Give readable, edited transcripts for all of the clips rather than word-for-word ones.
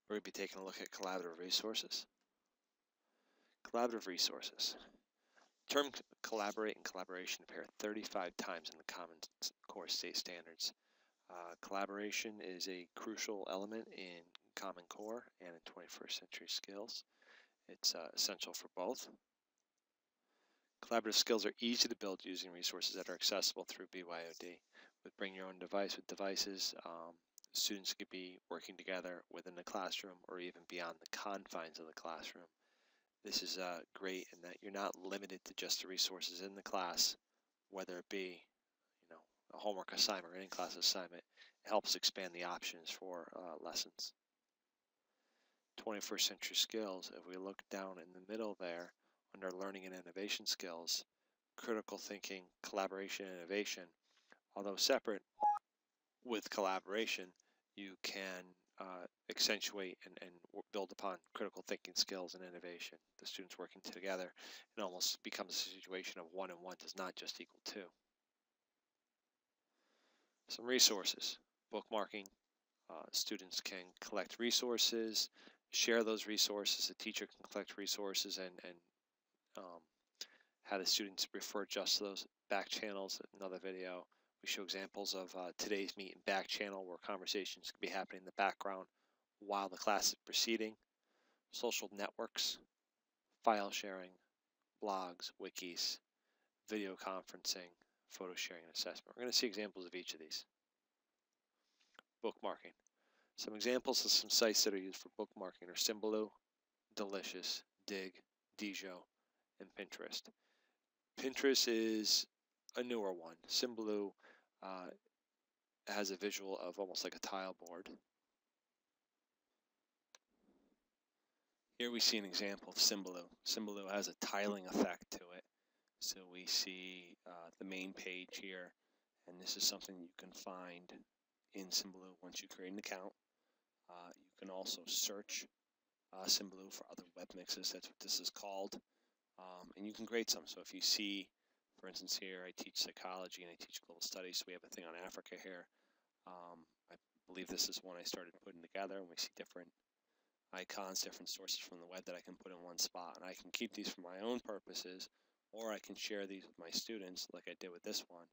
We're going to be taking a look at collaborative resources. Collaborative resources. The term collaborate and collaboration appear 35 times in the Common Core State Standards. Collaboration is a crucial element in Common Core and in 21st century skills. It's essential for both. Collaborative skills are easy to build using resources that are accessible through BYOD. With Bring Your Own Device with devices, students could be working together within the classroom or even beyond the confines of the classroom. This is great in that you're not limited to just the resources in the class, whether it be a homework assignment or in-class assignment. It helps expand the options for lessons. 21st century skills, if we look down in the middle there under learning and innovation skills, critical thinking, collaboration, and innovation, although separate with collaboration, you can accentuate and build upon critical thinking skills and innovation. The students working together, it almost becomes a situation of 1 and 1 does not just equal 2. Some resources. Bookmarking. Students can collect resources, share those resources. The teacher can collect resources and have the students refer just to those. Backchannels, another video. We show examples of today's meet in Backchannel where conversations can be happening in the background while the class is proceeding. Social networks, file sharing, blogs, wikis, video conferencing, photo sharing, and assessment. We're going to see examples of each of these. Bookmarking. Some examples of some sites that are used for bookmarking are Symbaloo, Delicious, Dig, Dijo, and Pinterest. Pinterest is a newer one. Symbaloo has a visual of almost like a tile board. Here we see an example of Symbaloo. Symbaloo has a tiling effect to it. So we see the main page here, and this is something you can find in Symbaloo once you create an account. You can also search Symbaloo for other web mixes. That's what this is called. And you can grade some. So if you see, for instance, here I teach psychology and I teach global studies, so we have a thing on Africa here. I believe this is one I started putting together, and we see different icons, different sources from the web that I can put in one spot. And I can keep these for my own purposes, or I can share these with my students like I did with this one.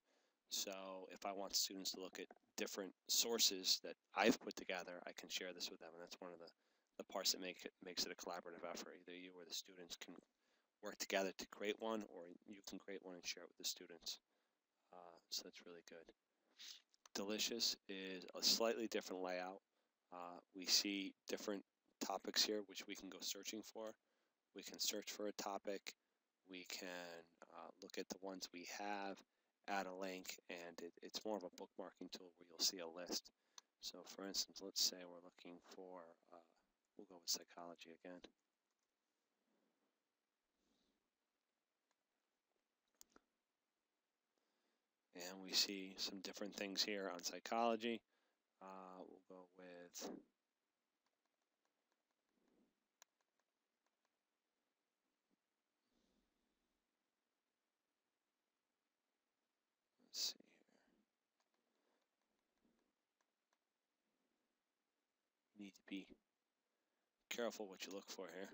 So if I want students to look at different sources that I've put together, I can share this with them, and that's one of the parts that makes it a collaborative effort. Either you or the students can work together to create one, or you can create one and share it with the students. So that's really good. Delicious is a slightly different layout. We see different topics here which we can go searching for. We can search for a topic. We can look at the ones we have, add a link, and it's more of a bookmarking tool where you'll see a list. So for instance, let's say we're looking for, we'll go with psychology again. And we see some different things here on psychology. We'll go with let's see here. You need to be careful what you look for here.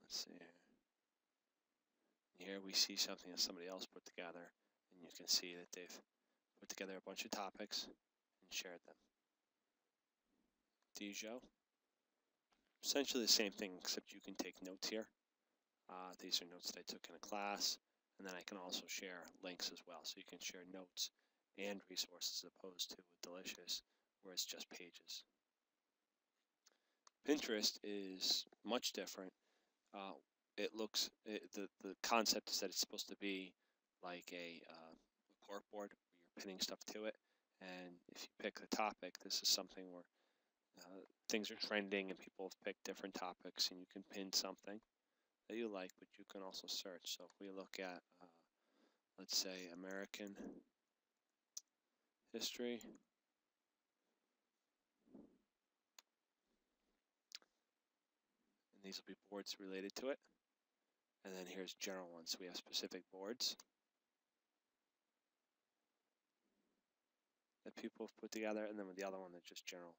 Let's see here. Here we see something that somebody else put together, and you can see that they've put together a bunch of topics and shared them. Dijo. Essentially the same thing, except you can take notes here. These are notes that I took in a class, and then I can also share links as well. So you can share notes and resources as opposed to with Delicious, where it's just pages. Pinterest is much different. The concept is that it's supposed to be like a corkboard where you're pinning stuff to it. And if you pick a topic, this is something where things are trending and people have picked different topics, and you can pin something that you like, but you can also search. So if we look at, let's say, American history, and these will be boards related to it. And then here's general ones. So we have specific boards. that people have put together, and then with the other one, they're just general.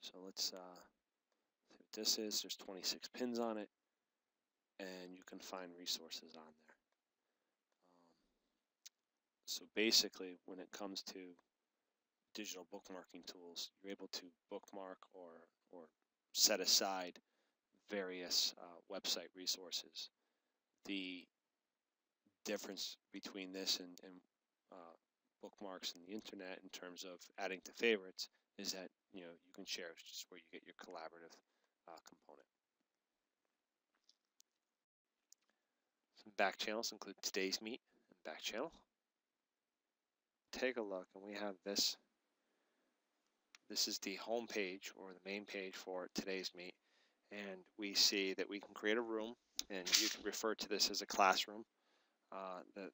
So let's see what this is. There's 26 pins on it, and you can find resources on there. So basically, when it comes to digital bookmarking tools, you're able to bookmark or set aside various website resources. The difference between this and bookmarks and the internet in terms of adding to favorites is that you can share. It's just where you get your collaborative component. Some back channels include today's meet and back channel. Take a look, and we have this. This is the home page or the main page for today's meet, and we see that we can create a room, and you can refer to this as a classroom that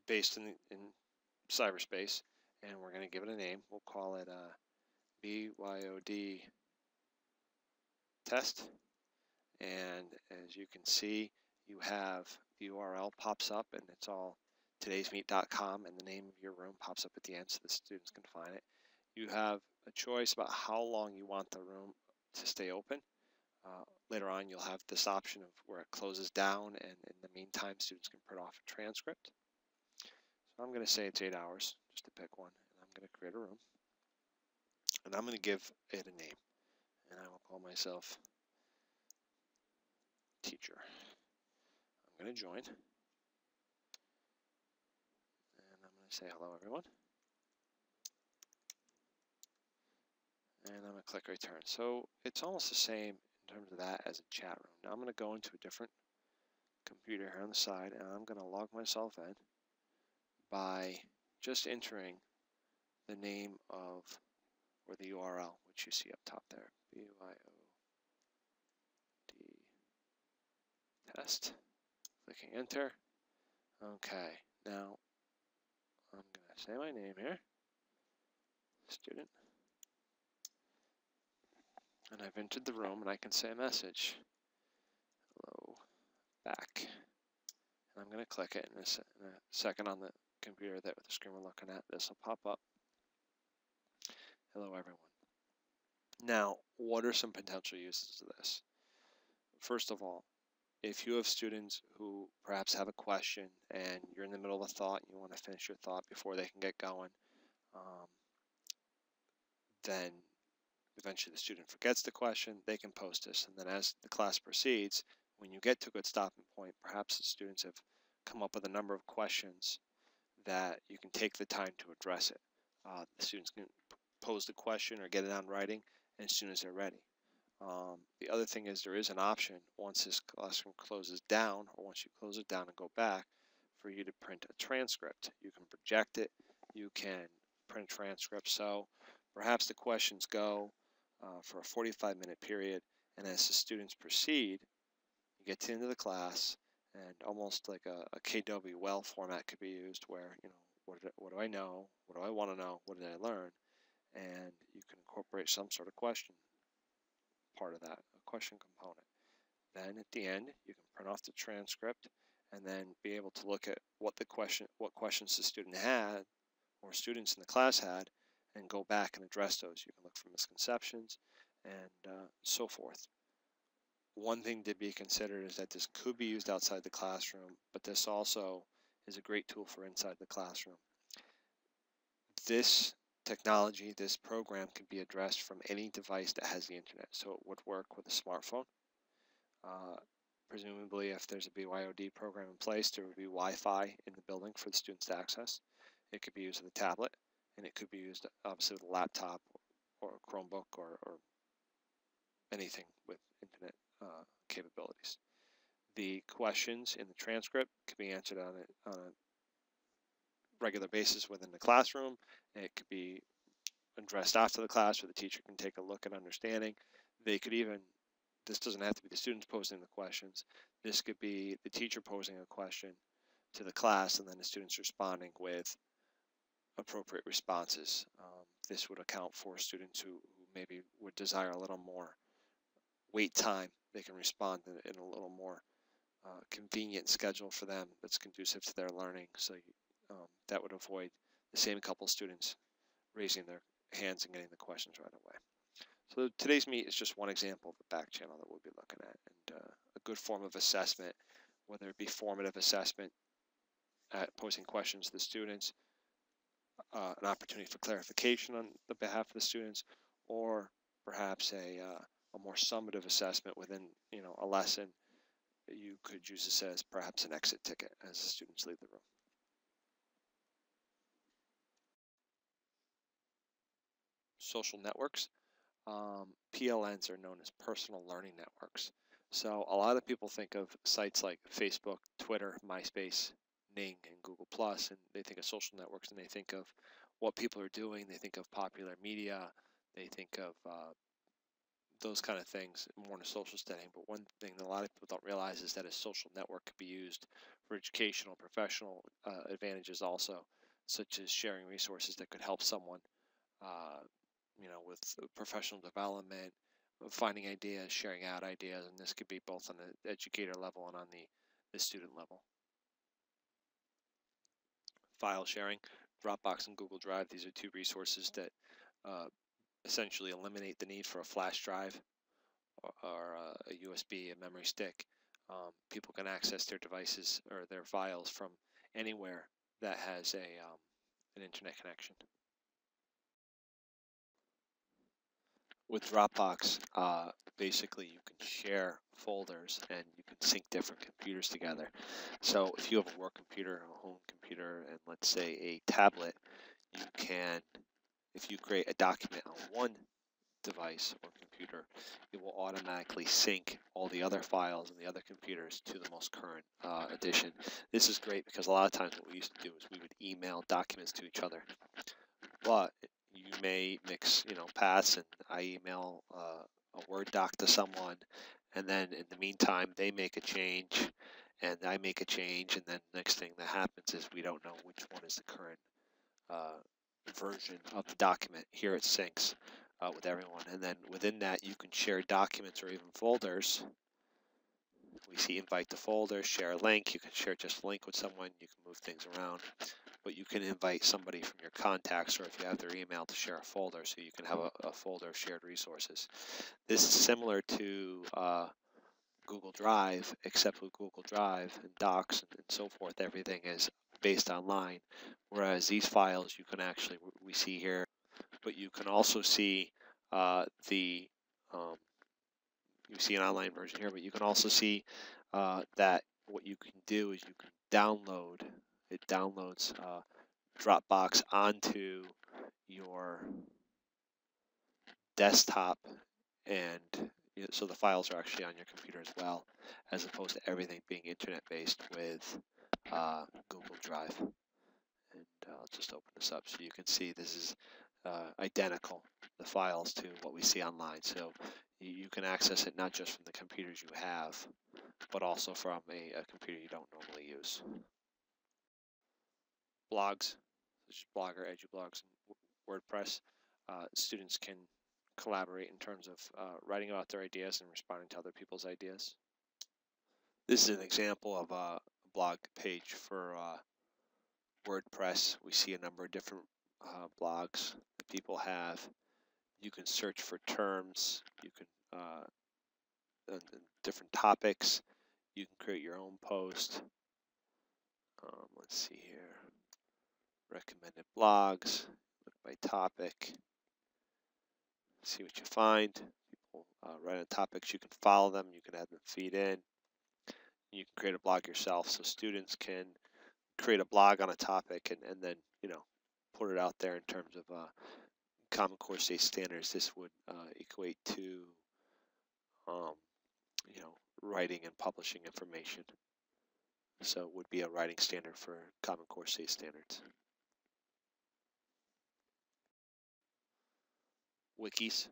based in cyberspace, and we're going to give it a name. We'll call it BYOD test, and as you can see, you have the URL pops up, and it's all todaysmeet.com, and the name of your room pops up at the end so the students can find it. You have a choice about how long you want the room to stay open. Later on, you'll have this option of where it closes down, and in the meantime, students can print off a transcript. So I'm going to say it's 8 hours, just to pick one, and I'm going to create a room. And I'm going to give it a name, and I will call myself teacher. I'm going to join, and I'm going to say hello, everyone. And I'm going to click return. So it's almost the same in terms of that as a chat room. Now I'm going to go into a different computer here on the side, and I'm going to log myself in by just entering the name of, or the URL, which you see up top there, BYOD test. Clicking enter. Okay, now I'm going to say my name here, student. And I've entered the room, and I can say a message. Hello, back. And I'm going to click it in a second on the computer that the screen we're looking at. This will pop up. Hello, everyone. Now, what are some potential uses of this? First of all, if you have students who perhaps have a question and you're in the middle of a thought and you want to finish your thought before they can get going, then eventually the student forgets the question, they can post this, and then as the class proceeds, when you get to a good stopping point, perhaps the students have come up with a number of questions that you can take the time to address it. The students can pose the question or get it on writing as soon as they're ready. The other thing is there is an option once this classroom closes down, or once you close it down and go back, for you to print a transcript. You can project it, you can print a transcript. So perhaps the questions go for a 45-minute period, and as the students proceed, you get to the end of the class, and almost like a KW well format could be used, where what do I know, what do I want to know, what did I learn, and you can incorporate some sort of question part of that, a question component. Then at the end, you can print off the transcript and then be able to look at what questions the student had or students in the class had, and go back and address those. You can look for misconceptions and so forth. One thing to be considered is that this could be used outside the classroom, but this also is a great tool for inside the classroom. This technology, this program, can be addressed from any device that has the internet. So it would work with a smartphone. Presumably, if there's a BYOD program in place, there would be Wi-Fi in the building for the students to access. It could be used with a tablet, and it could be used obviously with a laptop or a Chromebook or anything with internet capabilities. The questions in the transcript can be answered on a regular basis within the classroom. It could be addressed after the class, where the teacher can take a look at understanding. They could even, this doesn't have to be the students posing the questions. This could be the teacher posing a question to the class, and then the students responding with appropriate responses. This would account for students who maybe would desire a little more wait time. They can respond in a little more convenient schedule for them that's conducive to their learning. So that would avoid the same couple students raising their hands and getting the questions right away. So today's meet is just one example of a back channel that we'll be looking at, and a good form of assessment, whether it be formative assessment at posing questions to the students, an opportunity for clarification on the behalf of the students, or perhaps a more summative assessment within a lesson. You could use this as perhaps an exit ticket as the students leave the room. Social networks. PLNs are known as personal learning networks. So a lot of people think of sites like Facebook, Twitter, MySpace, Ning, and Google Plus, and they think of social networks and they think of what people are doing. They think of popular media. They think of those kind of things more in a social setting. But one thing that a lot of people don't realize is that a social network could be used for educational, professional advantages also, such as sharing resources that could help someone, with professional development, finding ideas, sharing out ideas, and this could be both on the educator level and on the student level. File sharing, Dropbox and Google Drive, these are two resources that essentially eliminate the need for a flash drive or a USB, a memory stick. People can access their devices or their files from anywhere that has an internet connection. With Dropbox, basically you can share folders and you can sync different computers together. So if you have a work computer, a home computer, and let's say a tablet, you can, if you create a document on one device or computer, it will automatically sync all the other files and the other computers to the most current edition. This is great because a lot of times what we used to do is we would email documents to each other, but you may mix, paths, and I email a Word doc to someone, and then in the meantime they make a change, and I make a change, and then next thing that happens is we don't know which one is the current version of the document. Here it syncs with everyone, and then within that you can share documents or even folders. We see invite to folder, share a link. You can share just a link with someone. You can move things around, but you can invite somebody from your contacts, or if you have their email, to share a folder, so you can have a folder of shared resources. This is similar to Google Drive, except with Google Drive and Docs and so forth, everything is based online, whereas these files you can actually, we see here, but you can also see you see an online version here, but you can also see that what you can do is you can download, it downloads Dropbox onto your desktop, and so the files are actually on your computer as well, as opposed to everything being internet based with Google Drive. And I'll just open this up so you can see this is identical, the files, to what we see online. So you can access it not just from the computers you have, but also from a computer you don't normally use. Blogs, such as Blogger, EduBlogs, and WordPress. Students can collaborate in terms of writing about their ideas and responding to other people's ideas. This is an example of a blog page for WordPress. We see a number of different blogs that people have. You can search for terms. You can different topics. You can create your own post. Let's see here. Recommended blogs. Look by topic. See what you find. People write on topics. You can follow them. You can have them feed in. You can create a blog yourself, so students can create a blog on a topic and then put it out there in terms of Common Core state standards. This would equate to writing and publishing information. So it would be a writing standard for Common Core state standards. Wikis.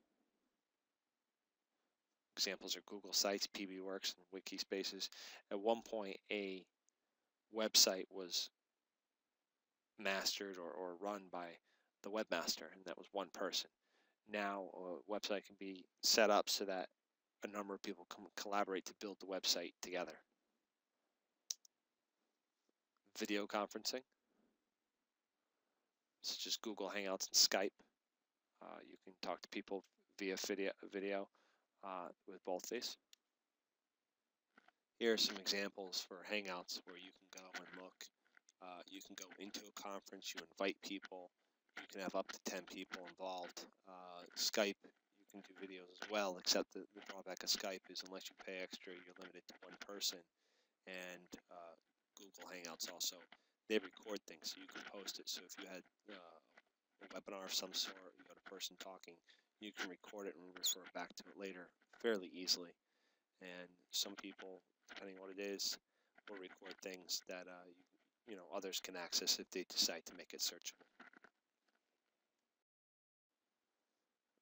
Examples are Google Sites, PBWorks, and Wikispaces. At one point, a website was mastered or run by the webmaster, and that was one person. Now a website can be set up so that a number of people can collaborate to build the website together. Video conferencing. such as Google Hangouts and Skype. You can talk to people via video with both these. Here are some examples for Hangouts where you can go and look. You can go into a conference, you invite people, you can have up to 10 people involved. Skype, you can do videos as well, except the drawback of Skype is unless you pay extra, you're limited to one person. And Google Hangouts also, they record things, so you can post it. So if you had a webinar of some sort, you got a person talking, you can record it and refer back to it later fairly easily. And some people, depending on what it is, will record things that others can access if they decide to make it searchable.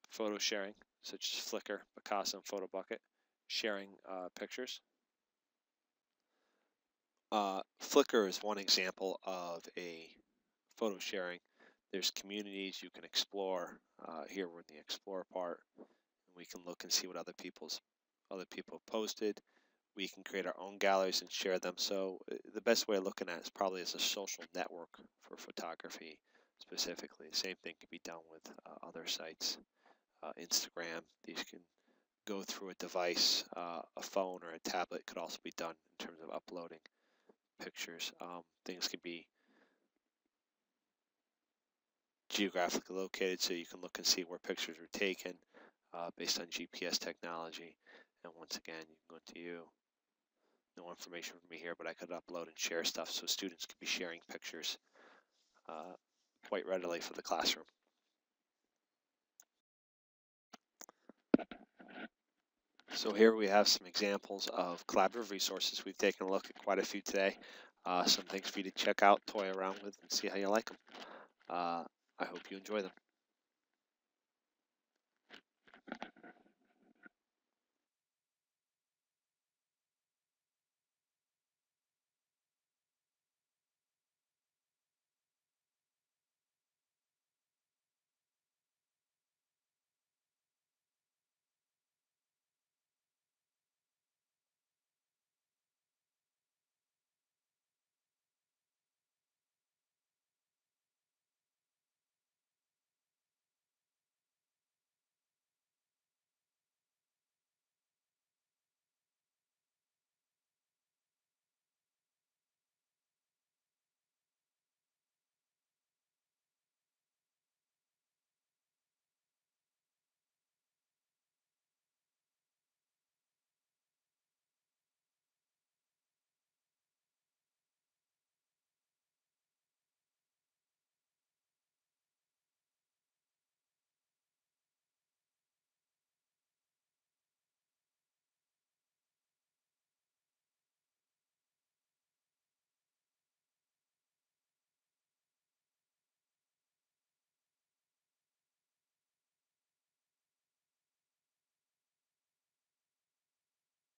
Photo sharing, such as Flickr, Picasa, and PhotoBucket, sharing pictures. Flickr is one example of a photo sharing. There's communities you can explore. Here we're in the explore part. We can look and see what other people have posted. We can create our own galleries and share them. So the best way of looking at it is probably as a social network for photography specifically. The same thing can be done with other sites. Instagram, these can go through a device. A phone or a tablet could also be done in terms of uploading pictures. Things can be geographically located, so you can look and see where pictures were taken based on GPS technology. And once again, you can go into you. No information from me here, but I could upload and share stuff, so students could be sharing pictures quite readily for the classroom. So here we have some examples of collaborative resources. We've taken a look at quite a few today. Some things for you to check out, toy around with, and see how you like them. I hope you enjoy them.